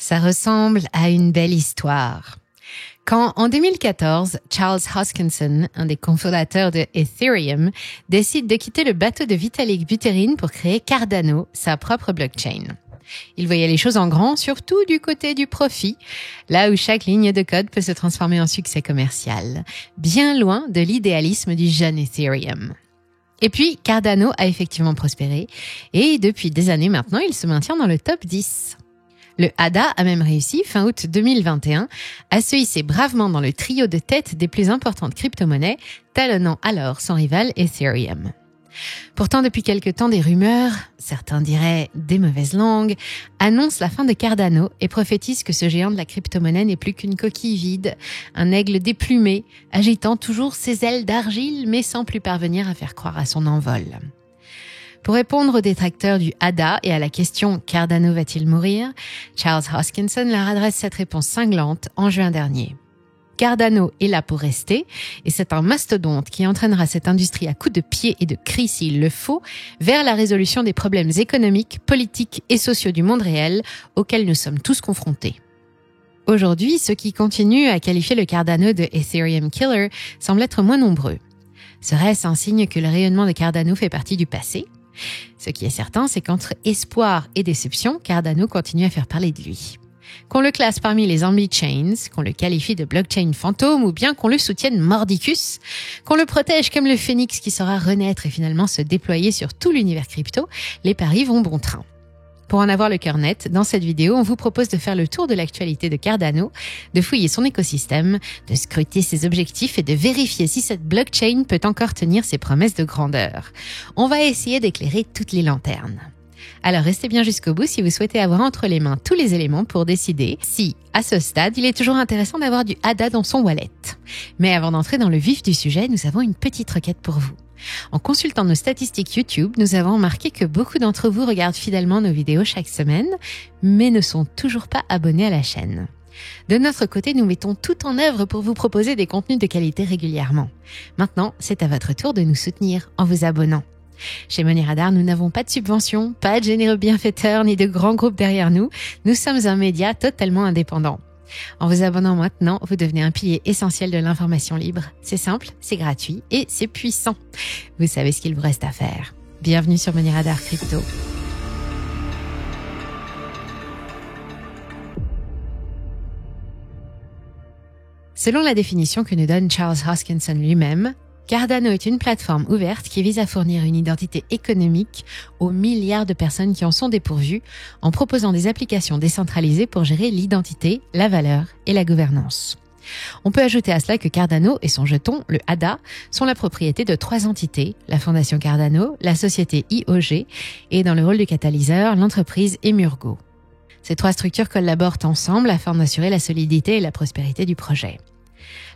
Ça ressemble à une belle histoire. Quand, en 2014, Charles Hoskinson, un des cofondateurs de Ethereum, décide de quitter le bateau de Vitalik Buterin pour créer Cardano, sa propre blockchain. Il voyait les choses en grand, surtout du côté du profit, là où chaque ligne de code peut se transformer en succès commercial, bien loin de l'idéalisme du jeune Ethereum. Et puis, Cardano a effectivement prospéré, et depuis des années maintenant, il se maintient dans le top 10. Le ADA a même réussi, fin août 2021, à se hisser bravement dans le trio de tête des plus importantes crypto-monnaies, talonnant alors son rival Ethereum. Pourtant, depuis quelque temps, des rumeurs, certains diraient des mauvaises langues, annoncent la fin de Cardano et prophétisent que ce géant de la crypto-monnaie n'est plus qu'une coquille vide, un aigle déplumé, agitant toujours ses ailes d'argile mais sans plus parvenir à faire croire à son envol. Pour répondre aux détracteurs du ADA et à la question « Cardano va-t-il mourir ?», Charles Hoskinson leur adresse cette réponse cinglante en juin dernier. Cardano est là pour rester et c'est un mastodonte qui entraînera cette industrie à coups de pied et de cris s'il le faut vers la résolution des problèmes économiques, politiques et sociaux du monde réel auxquels nous sommes tous confrontés. Aujourd'hui, ceux qui continuent à qualifier le Cardano de Ethereum Killer semblent être moins nombreux. Serait-ce un signe que le rayonnement de Cardano fait partie du passé ? Ce qui est certain, c'est qu'entre espoir et déception, Cardano continue à faire parler de lui. Qu'on le classe parmi les zombie chains, qu'on le qualifie de blockchain fantôme ou bien qu'on le soutienne mordicus, qu'on le protège comme le phénix qui saura renaître et finalement se déployer sur tout l'univers crypto, les paris vont bon train. Pour en avoir le cœur net, dans cette vidéo, on vous propose de faire le tour de l'actualité de Cardano, de fouiller son écosystème, de scruter ses objectifs et de vérifier si cette blockchain peut encore tenir ses promesses de grandeur. On va essayer d'éclairer toutes les lanternes. Alors restez bien jusqu'au bout si vous souhaitez avoir entre les mains tous les éléments pour décider si, à ce stade, il est toujours intéressant d'avoir du ADA dans son wallet. Mais avant d'entrer dans le vif du sujet, nous avons une petite requête pour vous. En consultant nos statistiques YouTube, nous avons remarqué que beaucoup d'entre vous regardent fidèlement nos vidéos chaque semaine, mais ne sont toujours pas abonnés à la chaîne. De notre côté, nous mettons tout en œuvre pour vous proposer des contenus de qualité régulièrement. Maintenant, c'est à votre tour de nous soutenir en vous abonnant. Chez Money Radar, nous n'avons pas de subvention, pas de généreux bienfaiteurs ni de grands groupes derrière nous. Nous sommes un média totalement indépendant. En vous abonnant maintenant, vous devenez un pilier essentiel de l'information libre. C'est simple, c'est gratuit et c'est puissant. Vous savez ce qu'il vous reste à faire. Bienvenue sur Money Radar Crypto. Selon la définition que nous donne Charles Hoskinson lui-même, Cardano est une plateforme ouverte qui vise à fournir une identité économique aux milliards de personnes qui en sont dépourvues en proposant des applications décentralisées pour gérer l'identité, la valeur et la gouvernance. On peut ajouter à cela que Cardano et son jeton, le ADA, sont la propriété de 3 entités, la Fondation Cardano, la société IOG et dans le rôle de catalyseur, l'entreprise Emurgo. Ces 3 structures collaborent ensemble afin d'assurer la solidité et la prospérité du projet.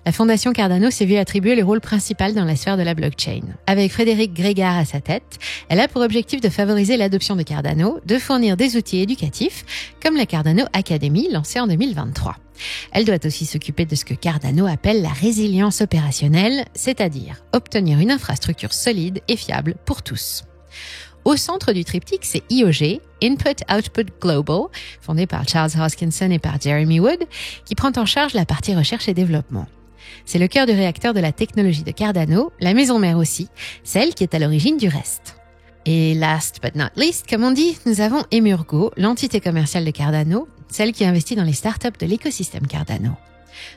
La Fondation Cardano s'est vue attribuer le rôle principal dans la sphère de la blockchain. Avec Frédéric Grégard à sa tête, elle a pour objectif de favoriser l'adoption de Cardano, de fournir des outils éducatifs, comme la Cardano Academy lancée en 2023. Elle doit aussi s'occuper de ce que Cardano appelle la résilience opérationnelle, c'est-à-dire obtenir une infrastructure solide et fiable pour tous. Au centre du triptyque, c'est IOG, Input Output Global, fondé par Charles Hoskinson et par Jeremy Wood, qui prend en charge la partie recherche et développement. C'est le cœur du réacteur de la technologie de Cardano, la maison mère aussi, celle qui est à l'origine du reste. Et last but not least, comme on dit, nous avons Emurgo, l'entité commerciale de Cardano, celle qui investit dans les startups de l'écosystème Cardano.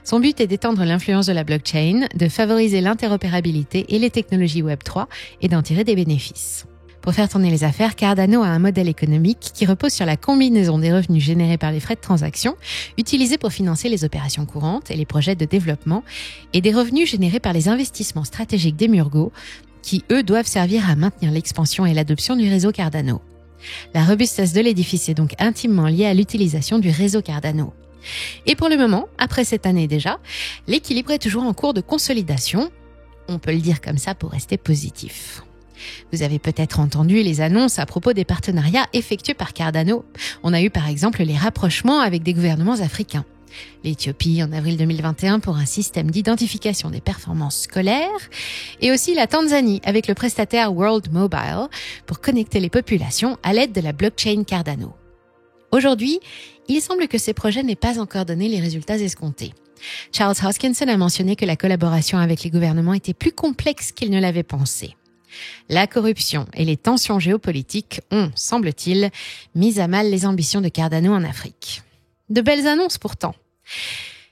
Son but est d'étendre l'influence de la blockchain, de favoriser l'interopérabilité et les technologies Web3 et d'en tirer des bénéfices. Pour faire tourner les affaires, Cardano a un modèle économique qui repose sur la combinaison des revenus générés par les frais de transaction, utilisés pour financer les opérations courantes et les projets de développement, et des revenus générés par les investissements stratégiques d'Emurgo, qui, eux, doivent servir à maintenir l'expansion et l'adoption du réseau Cardano. La robustesse de l'édifice est donc intimement liée à l'utilisation du réseau Cardano. Et pour le moment, après cette année déjà, l'équilibre est toujours en cours de consolidation. On peut le dire comme ça pour rester positif. Vous avez peut-être entendu les annonces à propos des partenariats effectués par Cardano. On a eu par exemple les rapprochements avec des gouvernements africains. L'Éthiopie en avril 2021 pour un système d'identification des performances scolaires et aussi la Tanzanie avec le prestataire World Mobile pour connecter les populations à l'aide de la blockchain Cardano. Aujourd'hui, il semble que ces projets n'aient pas encore donné les résultats escomptés. Charles Hoskinson a mentionné que la collaboration avec les gouvernements était plus complexe qu'il ne l'avait pensé. La corruption et les tensions géopolitiques ont, semble-t-il, mis à mal les ambitions de Cardano en Afrique. De belles annonces pourtant.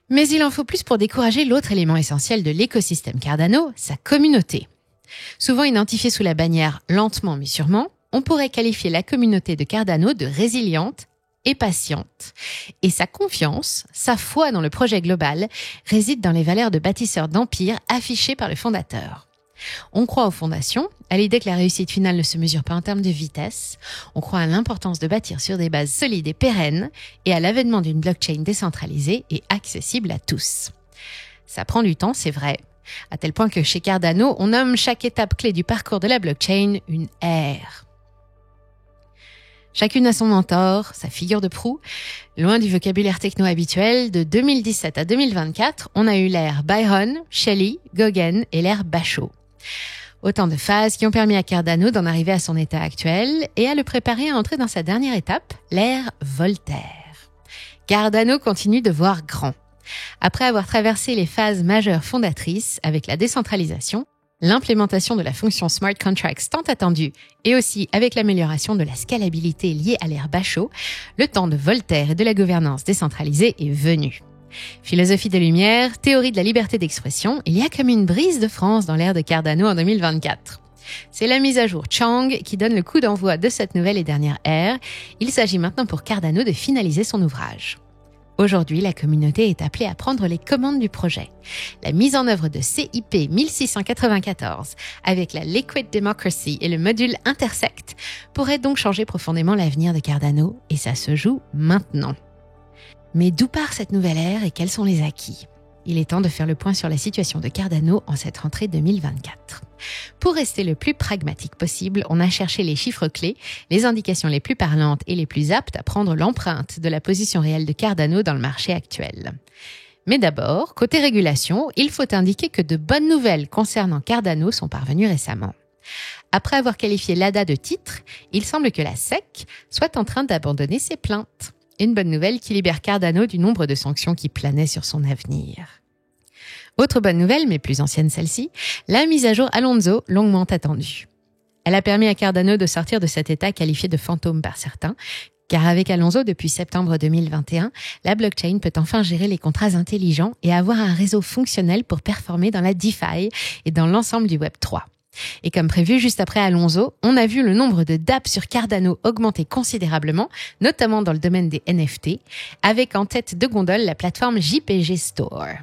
Mais il en faut plus pour décourager l'autre élément essentiel de l'écosystème Cardano, sa communauté. Souvent identifiée sous la bannière « lentement mais sûrement », on pourrait qualifier la communauté de Cardano de résiliente et patiente. Et sa confiance, sa foi dans le projet global, réside dans les valeurs de bâtisseur d'empire affichées par le fondateur. On croit aux fondations, à l'idée que la réussite finale ne se mesure pas en termes de vitesse. On croit à l'importance de bâtir sur des bases solides et pérennes et à l'avènement d'une blockchain décentralisée et accessible à tous. Ça prend du temps, c'est vrai, à tel point que chez Cardano, on nomme chaque étape clé du parcours de la blockchain une ère. Chacune a son mentor, sa figure de proue. Loin du vocabulaire techno habituel, de 2017 à 2024, on a eu l'ère Byron, Shelley, Gauguin et l'ère Bachot. Autant de phases qui ont permis à Cardano d'en arriver à son état actuel et à le préparer à entrer dans sa dernière étape, l'ère Voltaire. Cardano continue de voir grand. Après avoir traversé les phases majeures fondatrices avec la décentralisation, l'implémentation de la fonction Smart Contracts tant attendue et aussi avec l'amélioration de la scalabilité liée à l'ère Bachot, le temps de Voltaire et de la gouvernance décentralisée est venu. Philosophie des Lumières, théorie de la liberté d'expression, il y a comme une brise de France dans l'ère de Cardano en 2024. C'est la mise à jour Chang qui donne le coup d'envoi de cette nouvelle et dernière ère. Il s'agit maintenant pour Cardano de finaliser son ouvrage. Aujourd'hui, la communauté est appelée à prendre les commandes du projet. La mise en œuvre de CIP 1694 avec la Liquid Democracy et le module Intersect pourrait donc changer profondément l'avenir de Cardano et ça se joue maintenant. Mais d'où part cette nouvelle ère et quels sont les acquis ? Il est temps de faire le point sur la situation de Cardano en cette rentrée 2024. Pour rester le plus pragmatique possible, on a cherché les chiffres clés, les indications les plus parlantes et les plus aptes à prendre l'empreinte de la position réelle de Cardano dans le marché actuel. Mais d'abord, côté régulation, il faut indiquer que de bonnes nouvelles concernant Cardano sont parvenues récemment. Après avoir qualifié l'ADA de titre, il semble que la SEC soit en train d'abandonner ses plaintes. Une bonne nouvelle qui libère Cardano du nombre de sanctions qui planaient sur son avenir. Autre bonne nouvelle, mais plus ancienne celle-ci, la mise à jour Alonzo, longuement attendue. Elle a permis à Cardano de sortir de cet état qualifié de fantôme par certains, car avec Alonzo, depuis septembre 2021, la blockchain peut enfin gérer les contrats intelligents et avoir un réseau fonctionnel pour performer dans la DeFi et dans l'ensemble du Web3. Et comme prévu, juste après Alonzo, on a vu le nombre de dApps sur Cardano augmenter considérablement, notamment dans le domaine des NFT, avec en tête de gondole la plateforme JPG Store.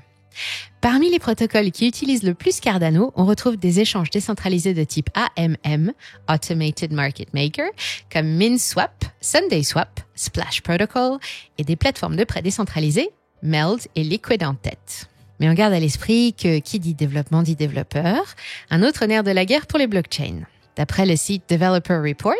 Parmi les protocoles qui utilisent le plus Cardano, on retrouve des échanges décentralisés de type AMM, Automated Market Maker, comme MinSwap, SundaySwap, Splash Protocol, et des plateformes de prêt décentralisées, Meld et Liquid en tête. Mais on garde à l'esprit que qui dit développement dit développeur, un autre nerf de la guerre pour les blockchains. D'après le site Developer Report,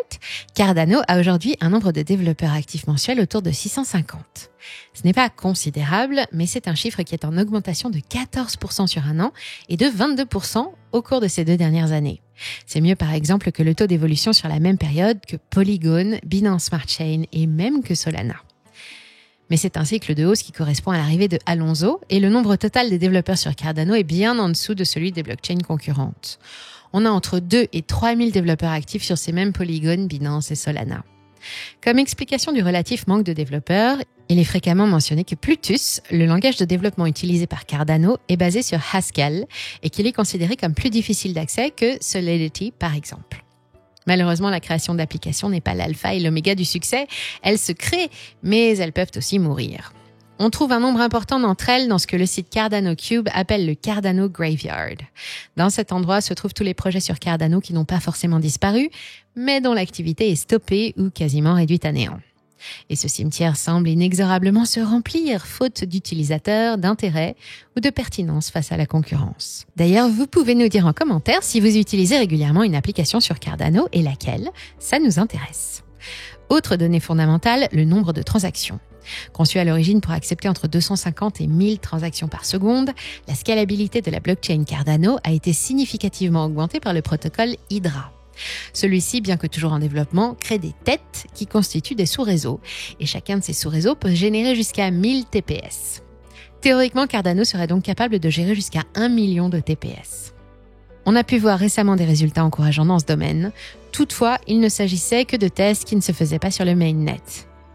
Cardano a aujourd'hui un nombre de développeurs actifs mensuels autour de 650. Ce n'est pas considérable, mais c'est un chiffre qui est en augmentation de 14% sur un an et de 22% au cours de ces 2 dernières années. C'est mieux par exemple que le taux d'évolution sur la même période que Polygon, Binance Smart Chain et même que Solana. Mais c'est un cycle de hausse qui correspond à l'arrivée de Alonzo et le nombre total des développeurs sur Cardano est bien en dessous de celui des blockchains concurrentes. On a entre 2 et 3 000 développeurs actifs sur ces mêmes Polygon, Binance et Solana. Comme explication du relatif manque de développeurs, il est fréquemment mentionné que Plutus, le langage de développement utilisé par Cardano, est basé sur Haskell et qu'il est considéré comme plus difficile d'accès que Solidity par exemple. Malheureusement, la création d'applications n'est pas l'alpha et l'oméga du succès. Elles se créent, mais elles peuvent aussi mourir. On trouve un nombre important d'entre elles dans ce que le site Cardano Cube appelle le Cardano Graveyard. Dans cet endroit se trouvent tous les projets sur Cardano qui n'ont pas forcément disparu, mais dont l'activité est stoppée ou quasiment réduite à néant. Et ce cimetière semble inexorablement se remplir, faute d'utilisateurs, d'intérêt ou de pertinence face à la concurrence. D'ailleurs, vous pouvez nous dire en commentaire si vous utilisez régulièrement une application sur Cardano et laquelle, ça nous intéresse. Autre donnée fondamentale, le nombre de transactions. Conçu à l'origine pour accepter entre 250 et 1000 transactions par seconde, la scalabilité de la blockchain Cardano a été significativement augmentée par le protocole Hydra. Celui-ci, bien que toujours en développement, crée des têtes qui constituent des sous-réseaux. Et chacun de ces sous-réseaux peut générer jusqu'à 1000 TPS. Théoriquement, Cardano serait donc capable de gérer jusqu'à 1 million de TPS. On a pu voir récemment des résultats encourageants dans ce domaine. Toutefois, il ne s'agissait que de tests qui ne se faisaient pas sur le mainnet.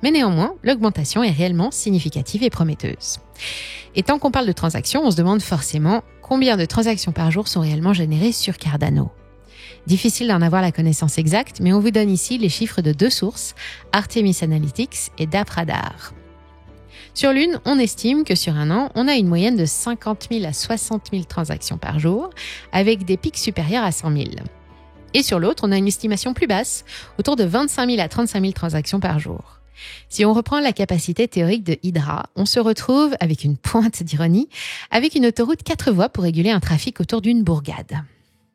Mais néanmoins, l'augmentation est réellement significative et prometteuse. Et tant qu'on parle de transactions, on se demande forcément combien de transactions par jour sont réellement générées sur Cardano. Difficile d'en avoir la connaissance exacte, mais on vous donne ici les chiffres de 2 sources, Artemis Analytics et DappRadar. Sur l'une, on estime que sur un an, on a une moyenne de 50 000 à 60 000 transactions par jour, avec des pics supérieurs à 100 000. Et sur l'autre, on a une estimation plus basse, autour de 25 000 à 35 000 transactions par jour. Si on reprend la capacité théorique de Hydra, on se retrouve, avec une pointe d'ironie, avec une autoroute 4 voies pour réguler un trafic autour d'une bourgade.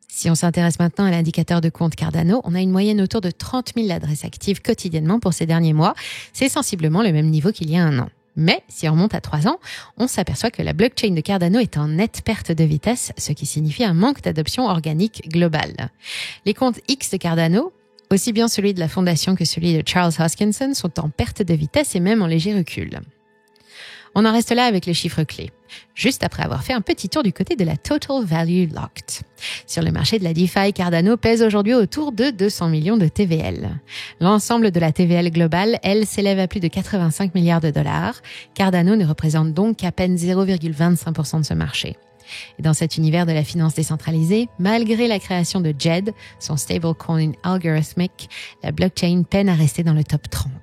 Si on s'intéresse maintenant à l'indicateur de compte Cardano, on a une moyenne autour de 30 000 adresses actives quotidiennement pour ces derniers mois. C'est sensiblement le même niveau qu'il y a un an. Mais si on remonte à 3 ans, on s'aperçoit que la blockchain de Cardano est en nette perte de vitesse, ce qui signifie un manque d'adoption organique globale. Les comptes X de Cardano, aussi bien celui de la fondation que celui de Charles Hoskinson, sont en perte de vitesse et même en léger recul. On en reste là avec les chiffres clés, juste après avoir fait un petit tour du côté de la Total Value Locked. Sur le marché de la DeFi, Cardano pèse aujourd'hui autour de 200 millions de TVL. L'ensemble de la TVL globale, elle, s'élève à plus de 85 milliards de dollars. Cardano ne représente donc qu'à peine 0,25% de ce marché. Et dans cet univers de la finance décentralisée, malgré la création de JED, son stablecoin algorithmique, la blockchain peine à rester dans le top 30.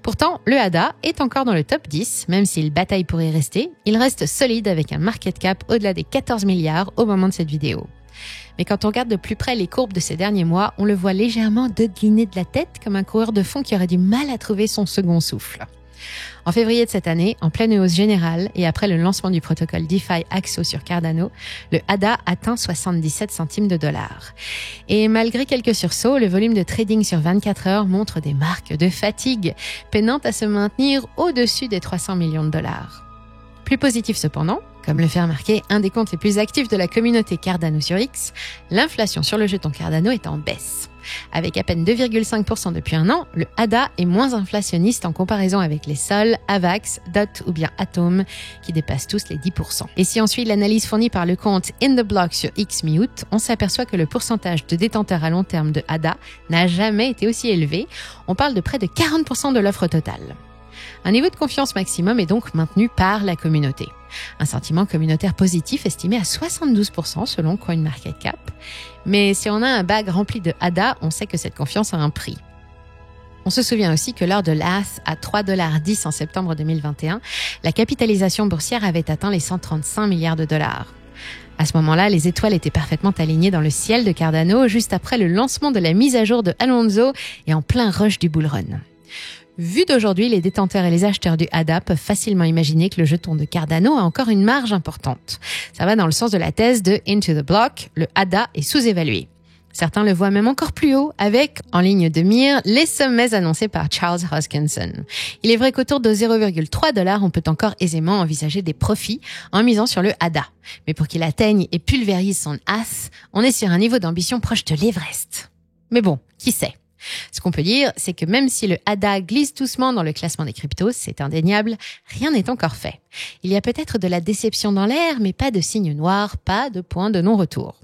Pourtant, le ADA est encore dans le top 10, même s'il bataille pour y rester. Il reste solide avec un market cap au-delà des 14 milliards au moment de cette vidéo. Mais quand on regarde de plus près les courbes de ces derniers mois, on le voit légèrement décliner de la tête comme un coureur de fond qui aurait du mal à trouver son second souffle. En février de cette année, en pleine hausse générale et après le lancement du protocole DeFi Axo sur Cardano, le ADA atteint 77 centimes de dollars. Et malgré quelques sursauts, le volume de trading sur 24 heures montre des marques de fatigue, peinant à se maintenir au-dessus des 300 millions de dollars. Plus positif cependant, comme le fait remarquer un des comptes les plus actifs de la communauté Cardano sur X, l'inflation sur le jeton Cardano est en baisse. Avec à peine 2,5% depuis un an, le ADA est moins inflationniste en comparaison avec les Sol, Avax, DOT ou bien Atom, qui dépassent tous les 10%. Et si on suit l'analyse fournie par le compte In The Block sur X mi-août, on s'aperçoit que le pourcentage de détenteurs à long terme de ADA n'a jamais été aussi élevé. On parle de près de 40% de l'offre totale. Un niveau de confiance maximum est donc maintenu par la communauté. Un sentiment communautaire positif estimé à 72% selon CoinMarketCap. Mais si on a un bag rempli de ADA, on sait que cette confiance a un prix. On se souvient aussi que lors de l'ATH à 3,10$ en septembre 2021, la capitalisation boursière avait atteint les 135 milliards de dollars. À ce moment-là, les étoiles étaient parfaitement alignées dans le ciel de Cardano, juste après le lancement de la mise à jour de Alonso et en plein rush du bull run. Vu d'aujourd'hui, les détenteurs et les acheteurs du ADA peuvent facilement imaginer que le jeton de Cardano a encore une marge importante. Ça va dans le sens de la thèse de Into the Block, le ADA est sous-évalué. Certains le voient même encore plus haut avec, en ligne de mire, les sommets annoncés par Charles Hoskinson. Il est vrai qu'autour de 0,3$, on peut encore aisément envisager des profits en misant sur le ADA. Mais pour qu'il atteigne et pulvérise son as, on est sur un niveau d'ambition proche de l'Everest. Mais bon, qui sait ? Ce qu'on peut dire, c'est que même si le ADA glisse doucement dans le classement des cryptos, c'est indéniable, rien n'est encore fait. Il y a peut-être de la déception dans l'air, mais pas de signe noir, pas de point de non-retour.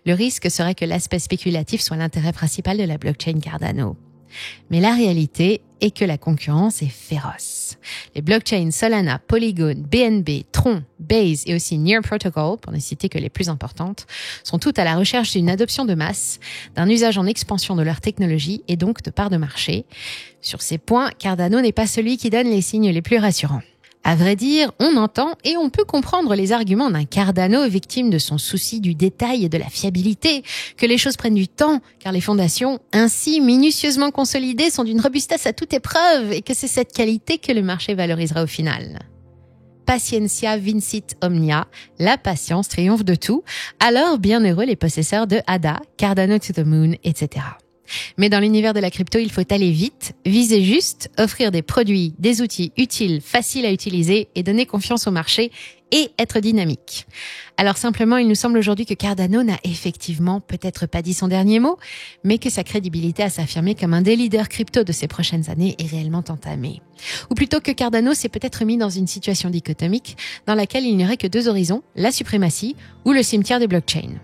Le risque serait que l'aspect spéculatif soit l'intérêt principal de la blockchain Cardano. Mais la réalité est que la concurrence est féroce. Les blockchains Solana, Polygon, BNB, Tron, Base et aussi Near Protocol, pour ne citer que les plus importantes, sont toutes à la recherche d'une adoption de masse, d'un usage en expansion de leur technologie et donc de parts de marché. Sur ces points, Cardano n'est pas celui qui donne les signes les plus rassurants. À vrai dire, on entend et on peut comprendre les arguments d'un Cardano victime de son souci du détail et de la fiabilité, que les choses prennent du temps, car les fondations, ainsi minutieusement consolidées, sont d'une robustesse à toute épreuve et que c'est cette qualité que le marché valorisera au final. Patientia vincit omnia, la patience triomphe de tout, alors bienheureux les possesseurs de ADA, Cardano to the moon, etc. Mais dans l'univers de la crypto, il faut aller vite, viser juste, offrir des produits, des outils utiles, faciles à utiliser et donner confiance au marché et être dynamique. Alors simplement, il nous semble aujourd'hui que Cardano n'a effectivement peut-être pas dit son dernier mot, mais que sa crédibilité à s'affirmer comme un des leaders crypto de ces prochaines années est réellement entamée. Ou plutôt que Cardano s'est peut-être mis dans une situation dichotomique dans laquelle il n'y aurait que deux horizons, la suprématie ou le cimetière des blockchains.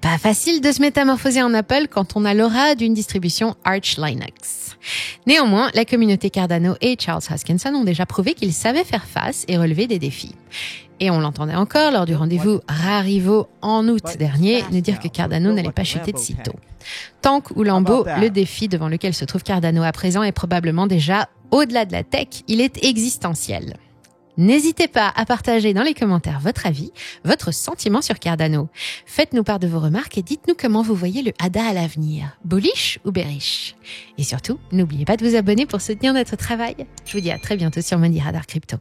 Pas facile de se métamorphoser en Apple quand on a l'aura d'une distribution Arch Linux. Néanmoins, la communauté Cardano et Charles Hoskinson ont déjà prouvé qu'ils savaient faire face et relever des défis. Et on l'entendait encore lors du rendez-vous Rarivo en août dernier, nous dire que Cardano n'allait pas chuter de sitôt. Tank ou Lambeau, le défi devant lequel se trouve Cardano à présent est probablement déjà au-delà de la tech, il est existentiel. N'hésitez pas à partager dans les commentaires votre avis, votre sentiment sur Cardano. Faites-nous part de vos remarques et dites-nous comment vous voyez le ADA à l'avenir. Bullish ou bearish? Et surtout, n'oubliez pas de vous abonner pour soutenir notre travail. Je vous dis à très bientôt sur Money Radar Crypto.